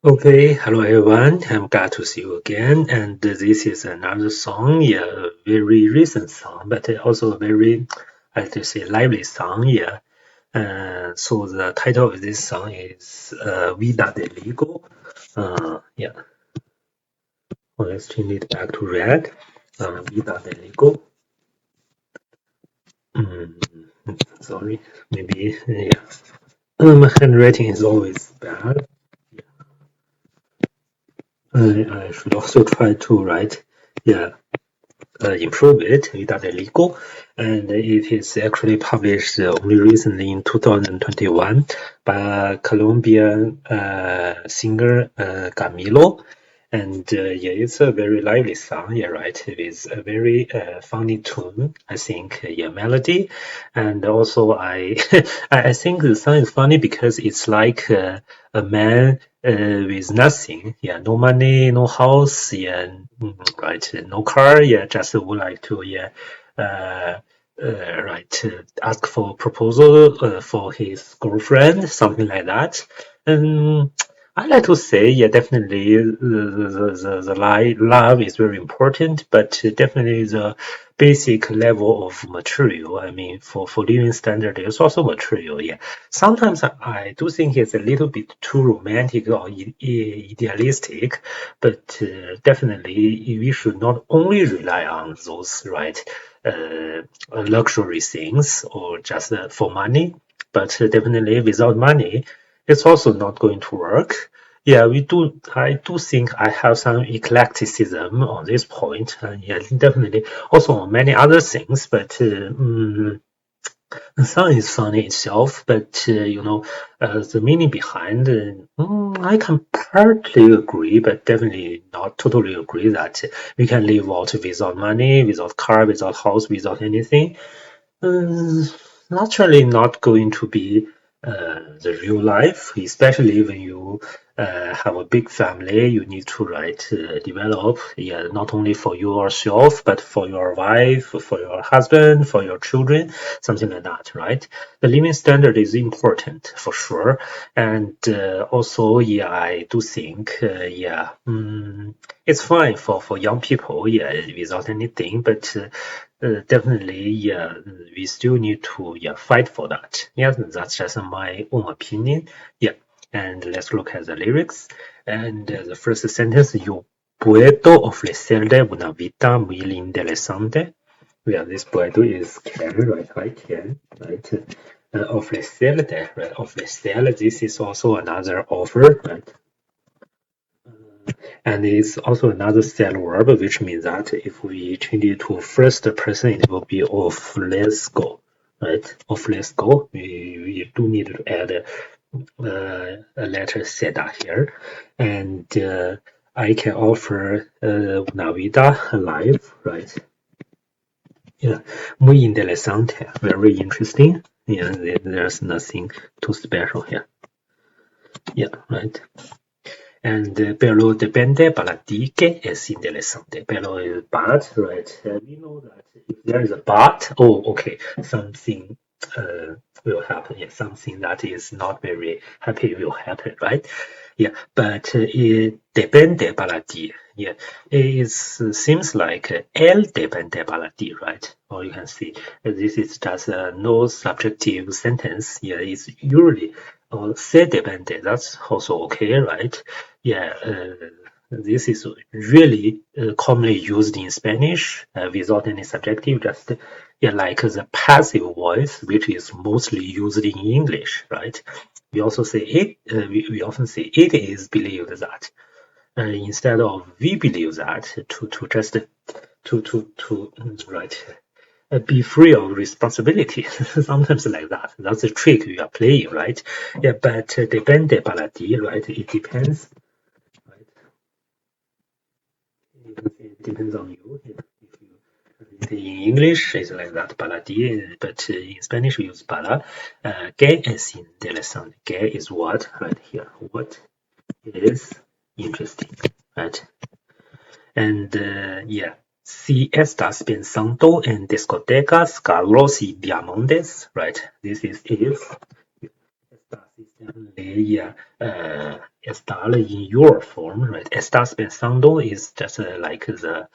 Okay, hello everyone. I'm glad to see you again. And this is another song, yeah, a very recent song, but also a very, I have to say, lively song, yeah. So the title of this song is Vida de rico. Yeah, well, let's change it back to red. Vida de rico. Mm, sorry, maybe, yeah. My handwriting is always bad. I should also try to write, yeah. Improve it without a legal, and it is actually published only recently in 2021 by Colombian singer Camilo. And yeah, it's a very lively song, yeah, right. It is a very funny tune, I think, yeah, melody, and also I think the song is funny because it's like a man with nothing, yeah, no money, no house, yeah, right, no car, yeah, just would like to, yeah, uh, right, ask for proposal for his girlfriend, something like that, and I like to say, yeah, definitely the love is very important, but definitely the basic level of material. I mean, for living standard, it's also material. Yeah, sometimes I do think it's a little bit too romantic or idealistic, but definitely we should not only rely on those right luxury things or just for money, but definitely without money it's also not going to work. Yeah, we do. I do think I have some eclecticism on this point, and yeah, definitely also on many other things. But the song is funny itself, but the meaning behind, I can partly agree, but definitely not totally agree that we can live out without money, without car, without house, without anything. Um, Naturally not going to be the real life, especially when you have a big family. You need to develop, yeah, not only for yourself but for your wife, for your husband, for your children, something like that, right? The living standard is important for sure, and also, yeah, I do think, it's fine for young people, yeah, without anything, but. Definitely, yeah, we still need to, yeah, fight for that. Yeah, that's just my own opinion. Yeah, and let's look at the lyrics. And the first sentence, yo puedo ofrecerle una vida muy interesante. Yeah, this puedo is can, right? I can, right? Ofrecerle, right? Ofrecerle, this is also another offer, right? And it's also another set verb, which means that if we change it to first person, it will be off, let's go, right? Off, let's go. We do need to add a letter theta here. And I can offer una vida live, right? Yeah, muy interesante, very interesting. Yeah, there's nothing too special here. Yeah, right. And pero depende para ti que es interesante. Pero is but, right? We know that if there is a but, oh, okay, something will happen. Yeah, something that is not very happy will happen, right? Yeah, but it depende para ti. Yeah, seems like el depende para ti, right? Or you can see this is just a no subjective sentence. Yeah, it's usually se depende. That's also okay, right? Yeah, this is really commonly used in Spanish without any subjective, just yeah, like the passive voice, which is mostly used in English, right? We also say it. We often say it is believed that instead of we believe that to just right be free of responsibility. Sometimes like that. That's a trick we are playing, right? Yeah, but depende para ti, right? It depends. Right? You can say it depends on you. If you in English, it's like that, para ti, but in Spanish we use para. ¿Qué es interesante? ¿Qué is what? Right here. What is interesting? Right? And yeah. Si estás pensando en discotecas, carros y diamantes, right? This is if. Yeah, estar in your form, right? Estás pensando is just like the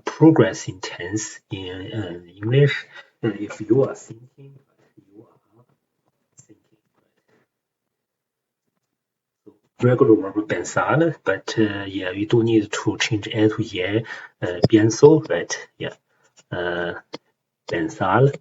progressing tense in English. If you are thinking, you are thinking. Regular verb pensar, but yeah, you do need to change a to ye, pienso, right? Yeah, pensar.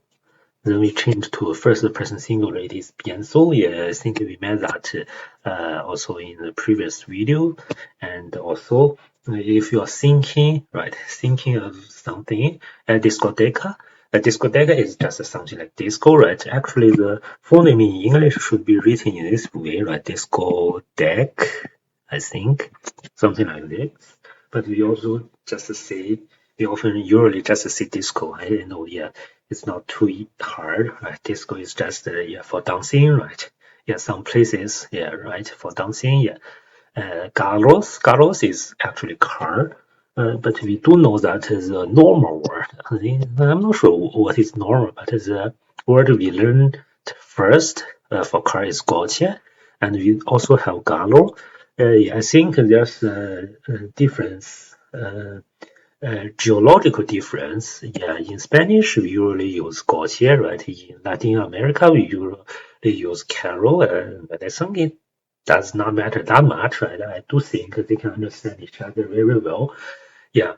Then we change to first person singular, it is pienso. Yeah, I think we met that also in the previous video. And also, if you are thinking, right, thinking of something, a discoteca is just something like disco, right? Actually, the phoneme in English should be written in this way, right? Discotheque, I think, something like this. But we also just say, we often usually just say disco. I know, yeah, it's not too hard, right? Disco is just yeah, for dancing, right? Yeah, some places, yeah, right, for dancing, yeah. Carros is actually car, but we do know that is a normal word. I'm not sure what is normal, but the word we learned first for car is coche, and we also have gallo. Yeah, I think there's a difference. Geological difference. Yeah, in Spanish we usually use coche, right? In Latin America we usually use carro, but I think it does not matter that much, right? I do think they can understand each other very well. Yeah.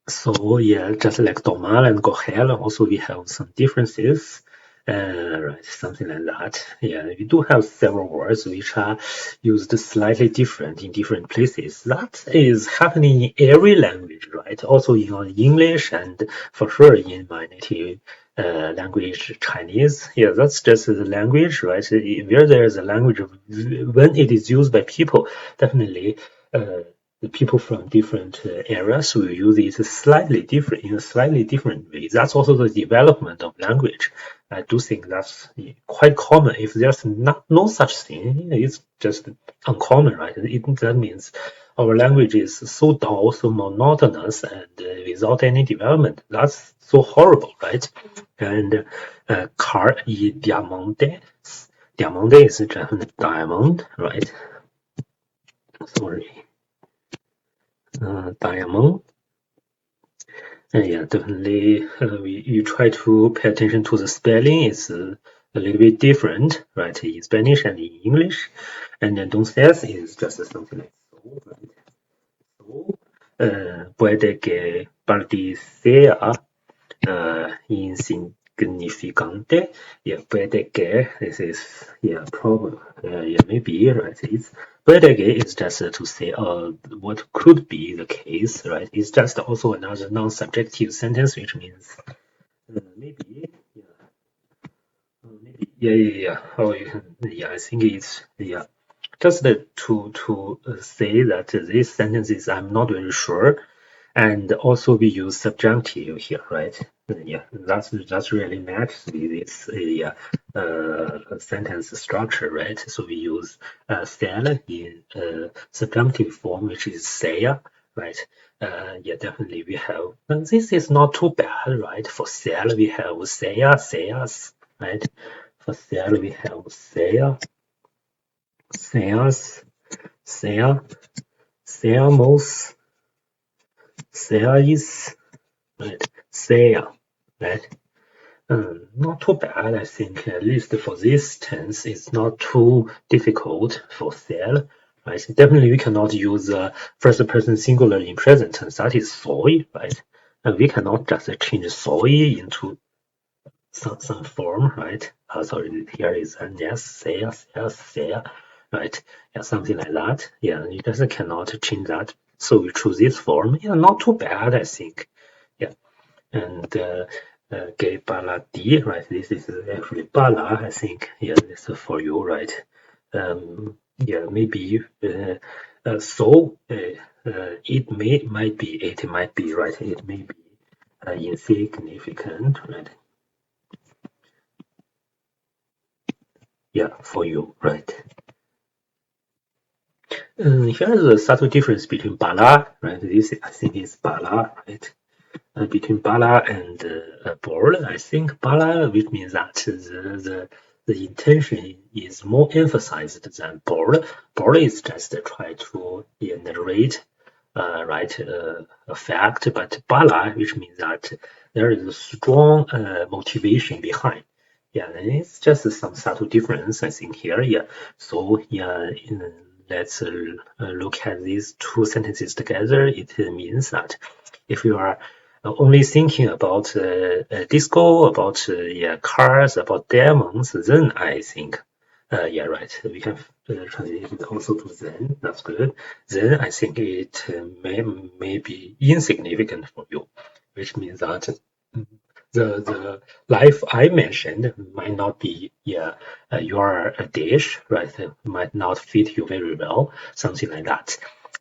So yeah, just like Domal and Gohel, also we have some differences, right? Something like that. Yeah, we do have several words which are used slightly different in different places. That is happening in every language, right? Also in English and for sure in my native language, Chinese. Yeah, that's just the language, right? Where there is a language, when it is used by people, definitely. The people from different areas will use it slightly different in a slightly different way. That's also the development of language. I do think that's quite common. If there's not no such thing, it's just uncommon, right? That means our language is so dull, so monotonous, and without any development. That's so horrible, right? And car y diamante. Diamante is diamond, right? Sorry. Diamond. Yeah, definitely. You try to pay attention to the spelling. It's a little bit different, right, in Spanish and in English. And then entonces is just something like so, right? So, puede que participar insignificante. Yeah, puede que this is yeah problem. Yeah, maybe right. It's puede que is just to say what could be the case, right? It's just also another non-subjective sentence, which means maybe yeah. Maybe yeah. Oh, you can, yeah. I think it's yeah. Just to say that this sentence is I'm not very sure, and also we use subjunctive here, right? Yeah, that's really matches with this sentence structure, right? So we use sell in subjunctive form, which is say, right? Yeah, definitely we have. And this is not too bad, right? For sell we have sayas, right? For sell we have sayas, say, seamos, sayis, right? Say, right? Not too bad, I think. At least for this tense, it's not too difficult for sell. Right? Definitely, we cannot use first person singular in present tense. That is soy, right? And we cannot just change soy into some form, right? Sorry, here is an yes, say, right? Yeah, something like that. Yeah, you just cannot change that. So we choose this form. Yeah, not too bad, I think. Yeah, and que baladi, right? This is actually bala, I think. Yeah, this is for you, right? Yeah, maybe so. It might be right. It may be insignificant, right? Yeah, for you, right? Here's a subtle difference between bala, right? This I think is bala, right? Between bala and ball, I think bala, which means that the intention is more emphasized than bold. Bold is just try to narrate, a fact, but bala, which means that there is a strong motivation behind. Yeah, and it's just some subtle difference, I think, here. Yeah, so yeah, let's look at these two sentences together. It means that if you are only thinking about disco, about yeah, cars, about diamonds, then I think, yeah, right. We can translate it also to then. That's good. Then I think it may be insignificant for you, which means that the life I mentioned might not be yeah your dish, right? It might not fit you very well, something like that.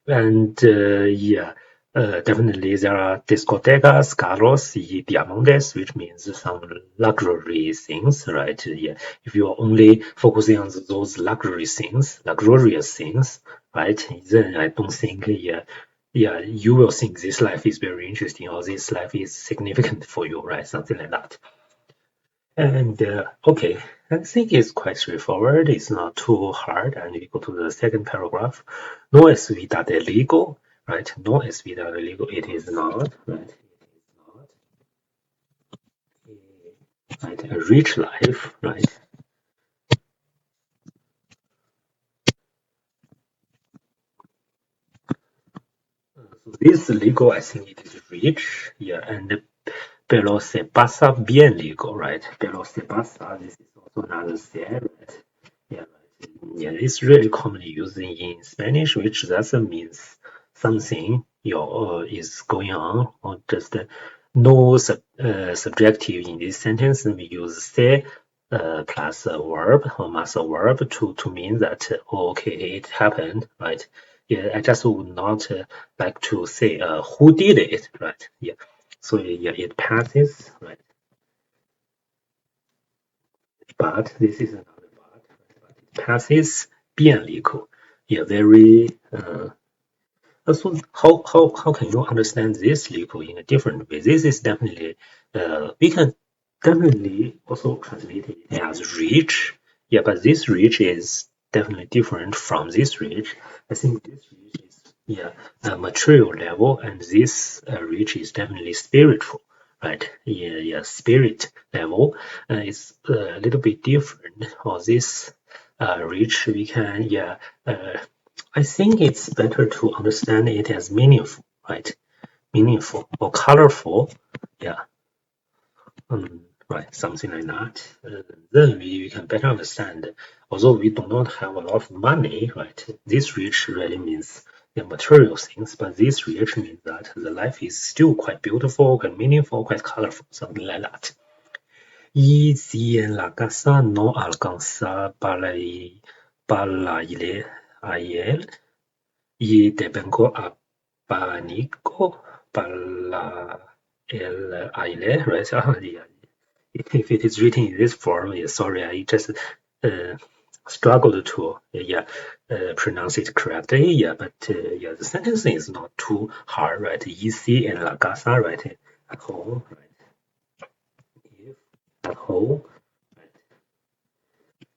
And yeah, definitely there are discotecas, carros, y diamantes, which means some luxury things, right? Yeah, if you are only focusing on those luxury things, luxurious things, right? Then I don't think yeah, you will think this life is very interesting or this life is significant for you, right? Something like that. And okay, I think it's quite straightforward. It's not too hard. And we go to the second paragraph. No es vida de rico, right? No es vida de rico. It is not, right? It is not right? A rich life, right? So this legal, I think it is rich, yeah, and pero se pasa bien legal, right? Pero se pasa, this is also another say, right? Yeah, right. Yeah, it's really commonly used in Spanish, which doesn't means something is going on, or just no subjective in this sentence. We use se plus a verb or plus a verb to mean that okay, it happened, right? Yeah, I just would not like to say who did it, right? Yeah, so yeah, it passes, right? But this is another but it passes 便利口. Yeah, very so how can you understand this legal in a different way? This is definitely we can definitely also translate it as rich. Yeah, but this rich is definitely different from this rich. I think this rich is yeah a material level, and this rich is definitely spiritual, right? Yeah, yeah, spirit level. It's a little bit different. Or this rich we can yeah. I think it's better to understand it as meaningful, right? Meaningful or colorful, yeah, right, something like that. Then we can better understand. Although we do not have a lot of money, right? This rich really means the material things, but this rich means that the life is still quite beautiful, quite meaningful, quite colorful, something like that. Y si en la casa no alcanza para ir a él, y tengo abanico para el aire, right? Yeah. If it is written in this form, yeah, sorry, I just uh, struggled to yeah pronounce it correctly. Yeah, but yeah, the sentence is not too hard, right? Easy and la casa, right? At home, right? If at home,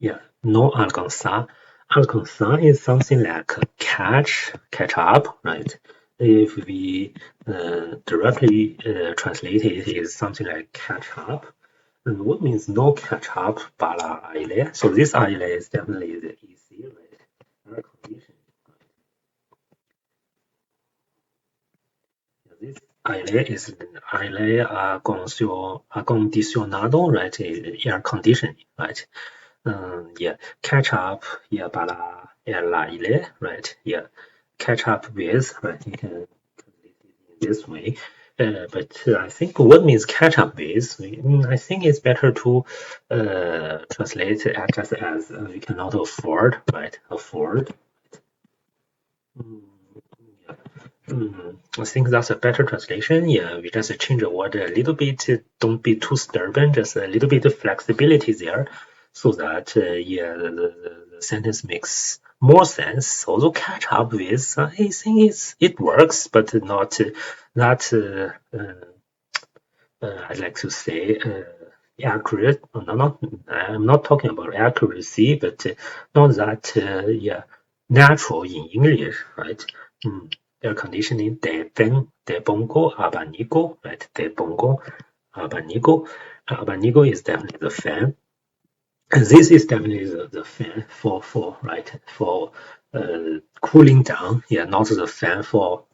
yeah, no alcanza. Alcanza is something like catch up, right? If we directly translate it, is something like catch up. And what means no catch up, para aile? So this aile is definitely the easy, right? Air condition. This aile is aile acondicionado, right? Air conditioning, right? Yeah, catch up, yeah, para el aire, right? Yeah, catch up with, right? You can translate it in this way. But I think what means catch up with, I think it's better to translate it just as we cannot afford, right? Afford. Mm, yeah. I think that's a better translation. Yeah, we just change the word a little bit. Don't be too stubborn. Just a little bit of flexibility there, so that yeah, the sentence makes more sense. Although catch up with, I think it works, but not that. I'd like to say. accurate. I'm not talking about accuracy, but not that natural in English, right? Air conditioning, de bongo, abanico, right? De bongo, abanico. Abanico is definitely the fan. And this is definitely the fan for cooling down. Yeah, not the fan for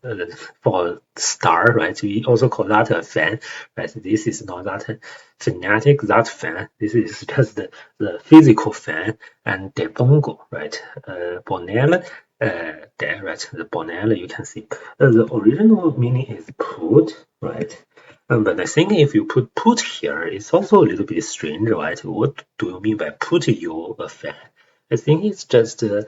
star, right? We also call that a fan, right? This is not that fanatic, that fan. This is just the physical fan. And the bongo, right? Bonella, there, right? The bonella, you can see. The original meaning is put, right? But I think if you put here, it's also a little bit strange, right? What do you mean by put you a fan? I think it's just to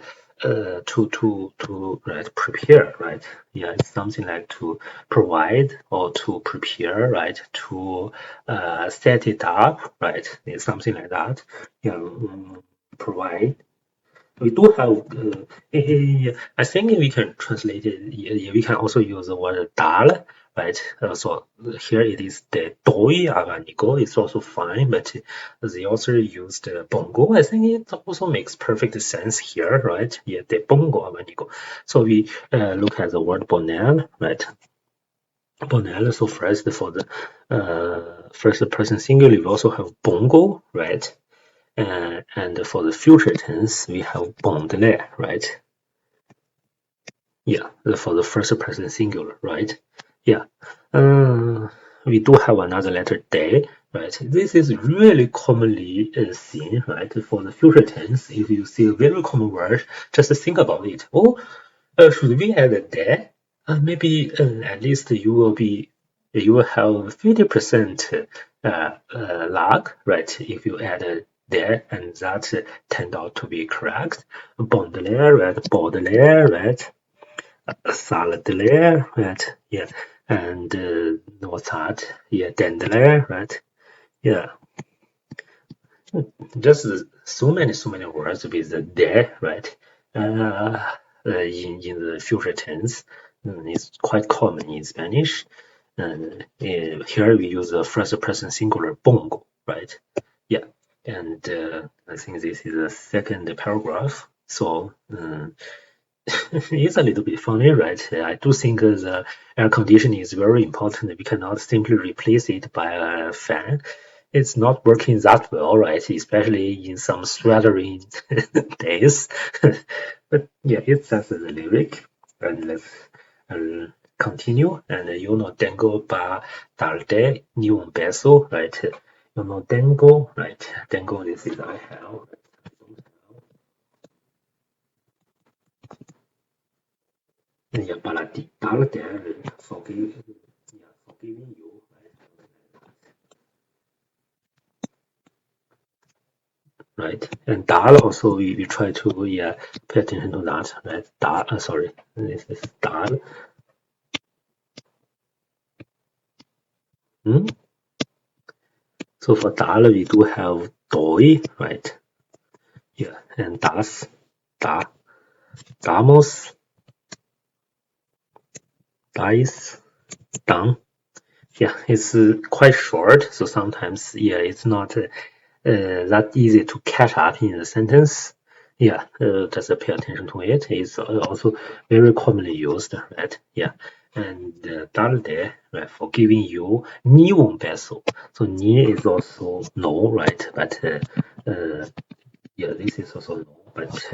right prepare, right? Yeah, it's something like to provide or to prepare, right? To set it up, right? It's something like that. Yeah, provide. We do have, I think we can translate it. We can also use the word dal, right? So here it is the doi abanigo. It's also fine, but the author used bongo. I think it also makes perfect sense here, right? Yeah, the bongo abanigo. So we look at the word bonel, right? Bonel. So first for the first person singular, we also have bongo, right? And for the future tense, we have bondele, right? Yeah, for the first person singular, right? Yeah. We do have another letter de, right? This is really commonly seen, right? For the future tense, if you see a very common word, just think about it. Oh, should we add a de? Maybe at least you will have 50% luck, right? If you add a there, and that turned out to be correct. Baudelaire, right? Baudelaire, right? Saladelaire, right? Yeah. And what's that? Yeah, Dandelaire, right? Yeah. Just so many words with the there, right? In the future tense. It's quite common in Spanish. And here we use the first person singular bongo, right? Yeah. And I think this is the second paragraph. So it's a little bit funny, right? I do think the air conditioning is very important. We cannot simply replace it by a fan. It's not working that well, right? Especially in some sweltering days. But yeah, it's just the lyric. And let's uh, continue. And yo no tengo pa darte ni un peso, right? Yo no tengo, right? Tengo, this is I have. Yeah, darte, forgiving you, right? And dal also we try to pay attention to that, right? Dal, sorry, this is dal. Hmm? So for dal we do have doi, right? Yeah, and das, da, damos, dais, dang. Yeah, it's quite short, so sometimes it's not that easy to catch up in the sentence. Yeah, just pay attention to it. It's also very commonly used, right? Yeah, and darde, right, for giving you ni un peso. So ni is also no, right? But yeah, this is also no, but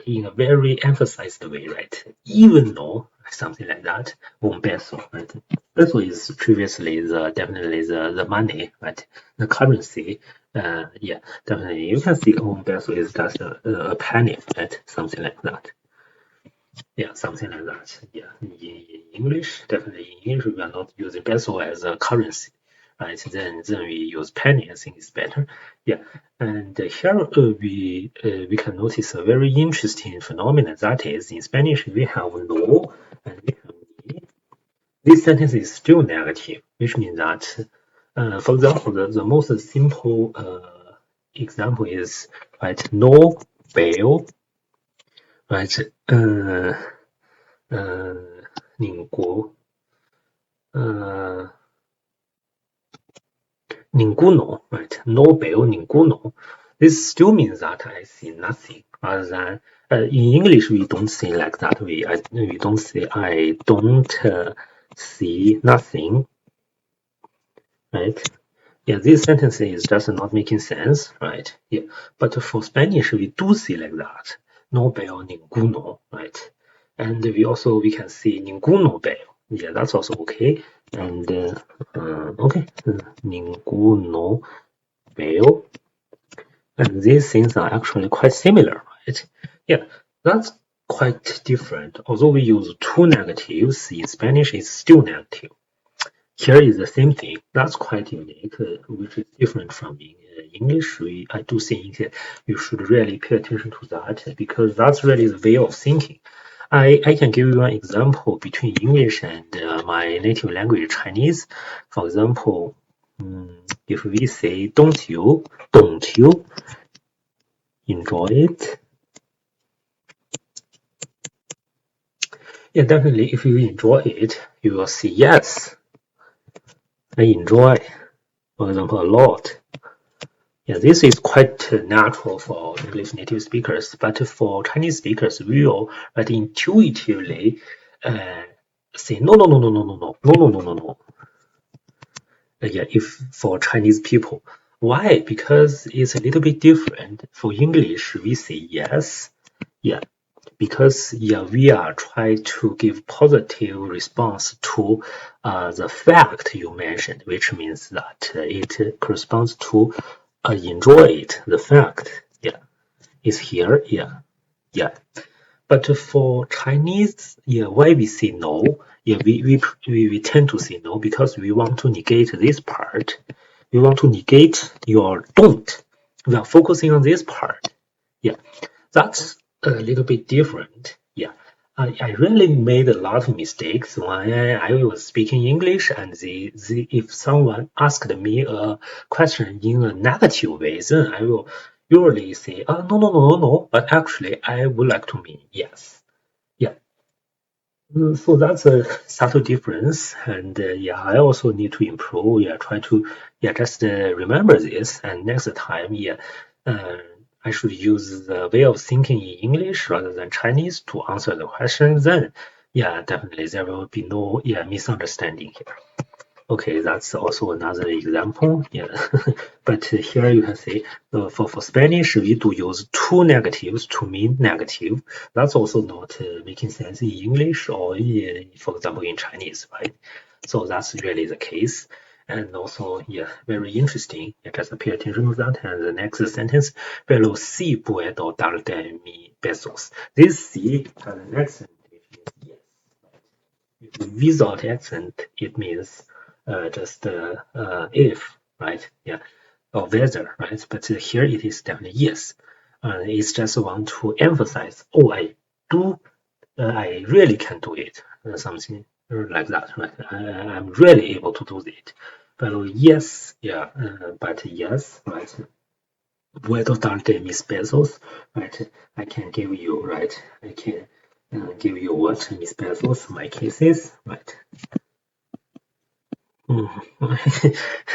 in a very emphasized way, right? Even no, something like that, un peso, right? Peso is previously definitely the money, right? The currency. Yeah, definitely. You can see un peso is just a penny, right? Something like that. Yeah, something like that. Yeah, in English, definitely in English, we are not using peso as a currency, right? Then we use penny. I think it's better. Yeah, and here we can notice a very interesting phenomenon. That is, in Spanish we have no and we have ni. This sentence is still negative, which means that, for example, the most simple example is right no bail, right? 领国 ninguno, right? No veo ninguno. This still means that I see nothing, rather than in English we don't say like that. We don't say I don't see nothing, right? Yeah, this sentence is just not making sense, right? Yeah, but for Spanish we do see like that. No veo ninguno, right? And we can see ninguno veo. Yeah, that's also okay. And okay, ninguno veo. And these things are actually quite similar, right? Yeah, that's quite different. Although we use two negatives, in Spanish it's still negative. Here is the same thing. That's quite unique, which is different from in English. I do think you should really pay attention to that because that's really the way of thinking. I can give you an example between English and my native language, Chinese. For example, if we say, don't you enjoy it? Yeah, definitely. If you enjoy it, you will say yes. I enjoy, for example, a lot. Yeah, this is quite natural for English native speakers, but for Chinese speakers, we will intuitively say no, no, no, no, no, no, no, no, no, no, no, no. Yeah, if for Chinese people, why? Because it's a little bit different. For English, we say yes. Yeah, because we are trying to give positive response to the fact you mentioned, which means that it corresponds to enjoy it. The fact, is here. Yeah. But for Chinese, why we say no? We tend to say no because we want to negate this part. We want to negate your don't. We are focusing on this part. Yeah, that's a little bit different. Yeah, I really made a lot of mistakes when I was speaking English, and if someone asked me a question in a negative way, then I will usually say, no, no, no, no, no, but actually I would like to mean yes. Yeah. So that's a subtle difference, and I also need to improve. Try to just remember this, and next time, uh, I should use the way of thinking in English rather than Chinese to answer the question. Then, definitely there will be no misunderstanding here. Okay, that's also another example. Yeah, but here you can see for Spanish we do use two negatives to mean negative. That's also not making sense in English or for example, in Chinese, right? So that's really the case. And also, very interesting. Just pay attention to that. And the next sentence, pero sí puedo darte mi pesos. This sí has an accent, which means yes. Without accent, it means just if, right? Yeah, or whether, right? But here it is definitely yes. It's just want to emphasize, oh, I do, I really can do it, something like that, right? I'm really able to do it. But yes, but yes, right? Puedo darte mis pesos, right? I can give you, right? I can give you what mis pesos, my cases, right?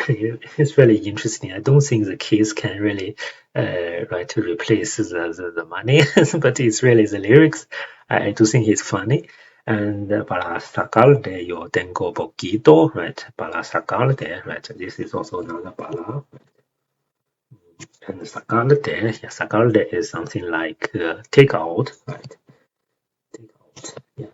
It's really interesting. I don't think the kids can really replace the money, but it's really the lyrics. I do think it's funny. And para sacarte yo tengo poquito, right? Para sacarte, right? This is also another para. And sacarte is something like take out, right? Take out. Yeah.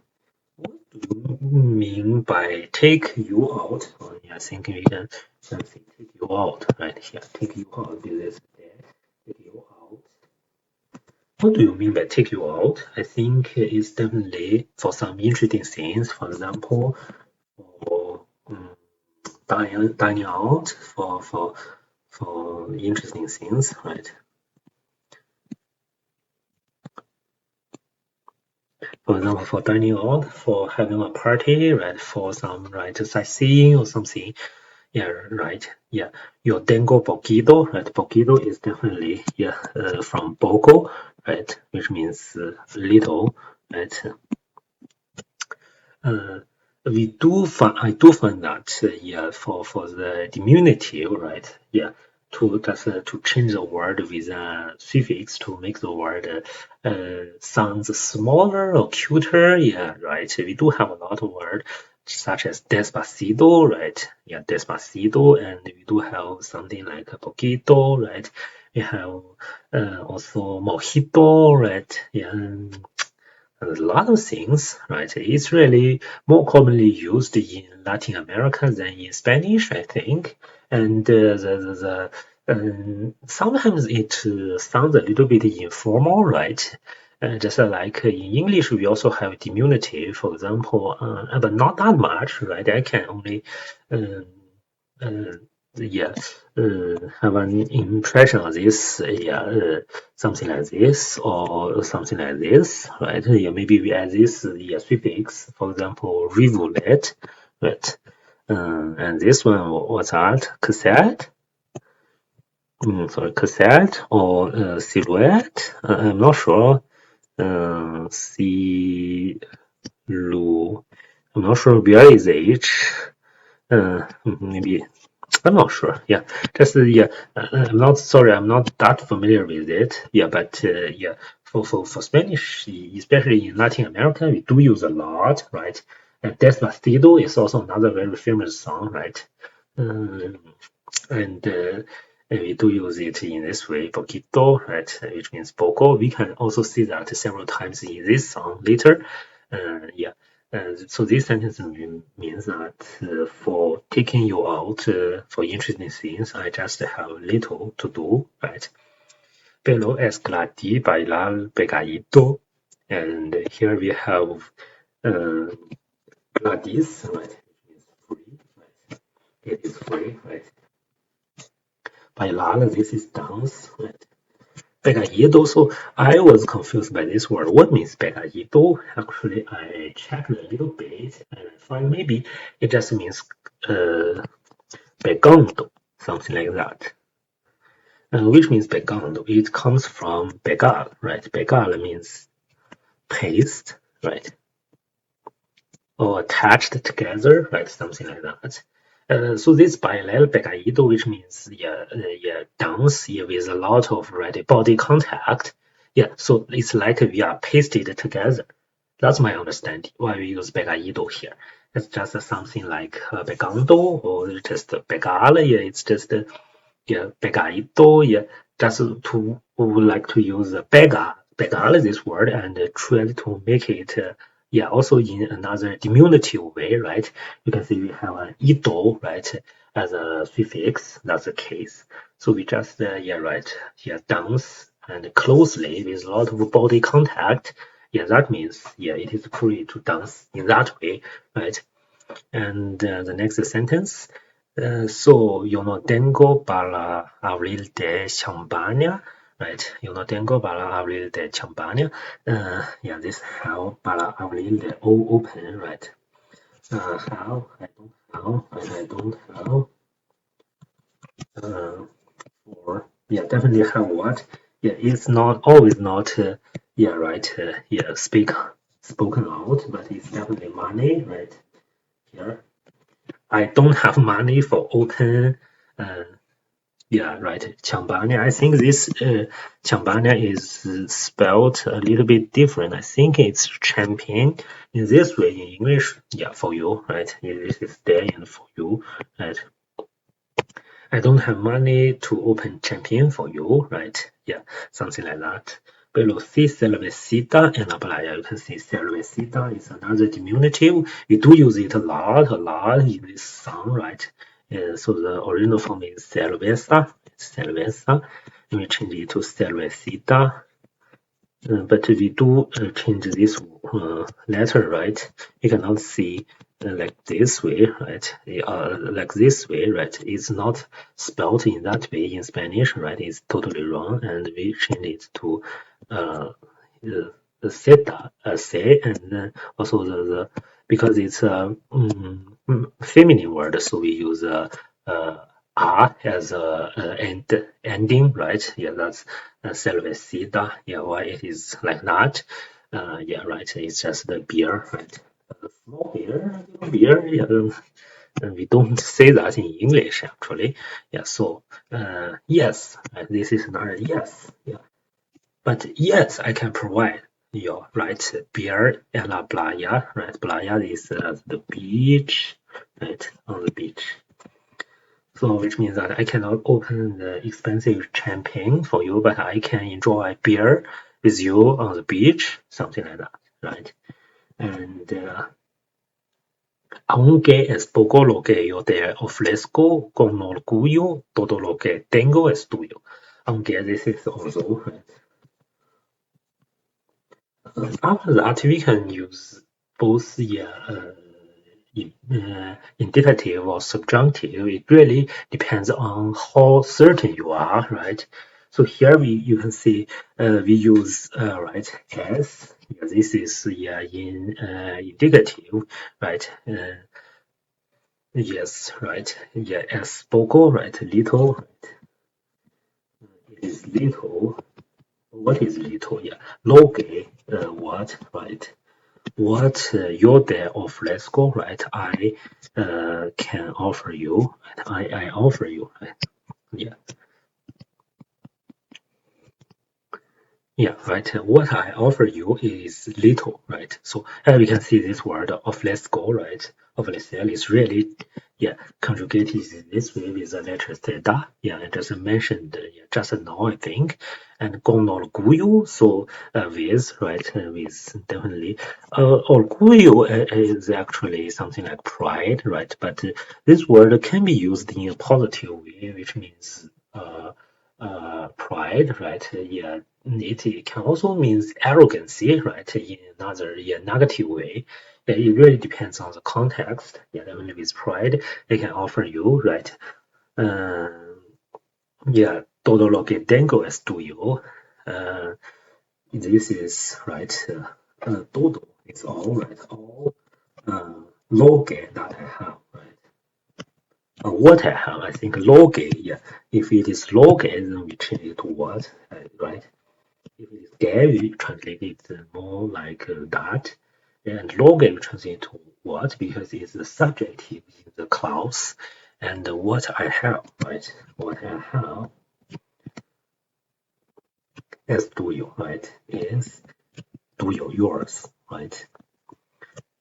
What do you mean by take you out? Well, I think we can say take you out, right? Here, take you out. This take you out. What do you mean by take you out? I think it's definitely for some interesting things. For example, for dining out, for interesting things, right? For example, for dining out, for having a party, right? For some sightseeing or something. Yeah, right. Yeah, yo tengo poquito, right? Poquito is definitely from poco, right? Which means little, right? Uh, I do find that yeah, for the diminutive, right? Yeah, to change the word with a suffix to make the word sounds smaller or cuter. Yeah, right. We do have a lot of words such as despacito, right? Yeah, despacito, and we do have something like poquito, right? We have also mojito, right? Yeah, a lot of things, right? It's really more commonly used in Latin America than in Spanish, I think. And sometimes it sounds a little bit informal, right? Just like in English, we also have diminutive, for example, but not that much, right? I can only um, uh, yeah, have an impression of this, yeah, something like this or something like this, right? Yeah, maybe we add this yeah, suffix, for example, rivulet, right? And this one, what's that? Cassette? Sorry, cassette or silhouette? I'm not sure. Silu. I'm not sure where is H. Maybe I'm not sure. Yeah, just yeah. I'm not sorry. I'm not that familiar with it. Yeah, but yeah, for Spanish, especially in Latin America, we do use a lot, right? And Despacito is also another very famous song, right? Um, and we do use it in this way, poquito, right? Which means poco. We can also see that several times in this song later. Yeah. So this sentence means that for taking you out for interesting things, I just have little to do, right? Pero es gratis bailar pegadito. And here we have uh, gratis, right? Which means free, right? It is free, right? Bailar, this is dance, right? Pegadito. So I was confused by this word. What means pegadito? Actually, I checked a little bit and I find maybe it just means uh, pegando, something like that. Which means pegando. It comes from pegar, right? Pegar means paste, right? Or attached together, right? Something like that. So this parallel pegadito, which means yeah, yeah, dance yeah, with a lot of right body contact. Yeah, so it's like we are pasted together. That's my understanding. Why we use pegadito here? It's just something like pegando or just pegar. Yeah, it's just yeah, pegadito. Yeah, just to we would like to use pegar this word and try to make it. Yeah, also in another diminutive way, right? You can see we have an ido, right, as a suffix. That's the case. So we just, yeah, right, yeah, dance and closely with a lot of body contact. Yeah, that means, yeah, it is free to dance in that way, right? And the next sentence. So, yo no tengo para abrir de champaña, right? Yo no tengo para abrir de champaña. Yeah, this how para abrir de open, right? How I don't how and I don't how. Or yeah, definitely have what? Yeah, it's not always not. Yeah, right. Yeah, spoken out, but it's definitely money, right? Here. I don't have money for open. Uh, yeah, right. Champagne. I think this champagne is spelled a little bit different. I think it's champagne in this way in English. Yeah, for you, right? Yeah, this is there and for you, right? I don't have money to open champagne for you, right? Yeah, something like that. Below C, cervecita and la playa. You can see cervecita is another diminutive. You do use it a lot in this song, right? So the original form is cerveza. And we change it to cervecita. But we do change this letter, right? You cannot see like this way, right? Like this way, right? It's not spelled in that way in Spanish, right? It's totally wrong, and we change it to seta, se, and then also the because it's a feminine word, so we use uh, R as a ending, right? Yeah, that's cervecita. Yeah, why it is like that? Yeah, right. It's just the beer, right? small beer, little beer. Yeah, we don't say that in English actually. Yeah, so yes, this is not a yes. Yeah, but yes, I can provide you right beer and la playa, right? Playa is the beach, right? On the beach. So which means that I cannot open the expensive champagne for you, but I can enjoy beer with you on the beach, something like that, right? And aunque es poco lo que yo te ofrezco, con orgullo todo lo que tengo es tuyo. Aunque this is also, right? After that, we can use both indicative or subjunctive. It really depends on how certain you are, right? So here you can see we use right as. Yeah, this is in indicative, right? Yes, right. Yeah, as poco, right? Little, right? It is little. What is little? Yeah, loge, what, right? What your day of let's go, right? I can offer you, right? I offer you, right? Yeah. Yeah, right. What I offer you is little, right? So we can see this word of let's go, right? Of let's sell is really, yeah, conjugated in this way with the letter theta. Yeah, I just mentioned yeah, just now, I think. And con orgullo, so with, right? With definitely. Orgullo is actually something like pride, right? But this word can be used in a positive way, which means pride, right? Yeah, it can also means arrogancy, right? In another yeah, negative way. Yeah, it really depends on the context. Yeah, definitely with pride, they can offer you, right? Yeah, todo lo que tengo es tuyo. This is right. Todo is all, right? All lo que that I have, right? What I have, I think loge, yeah. If it is loge, then we change it to what, right? If it is gay, we translate it more like that. And loge we translate to what because it's the subjective in the clause. And what I have, right? What I have is tuyo, right? Is tuyo, yours, right?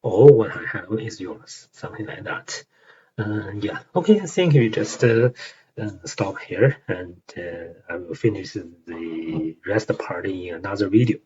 Or what I have is yours, something like that. Yeah, okay, I think we just stop here and I will finish the rest part in another video.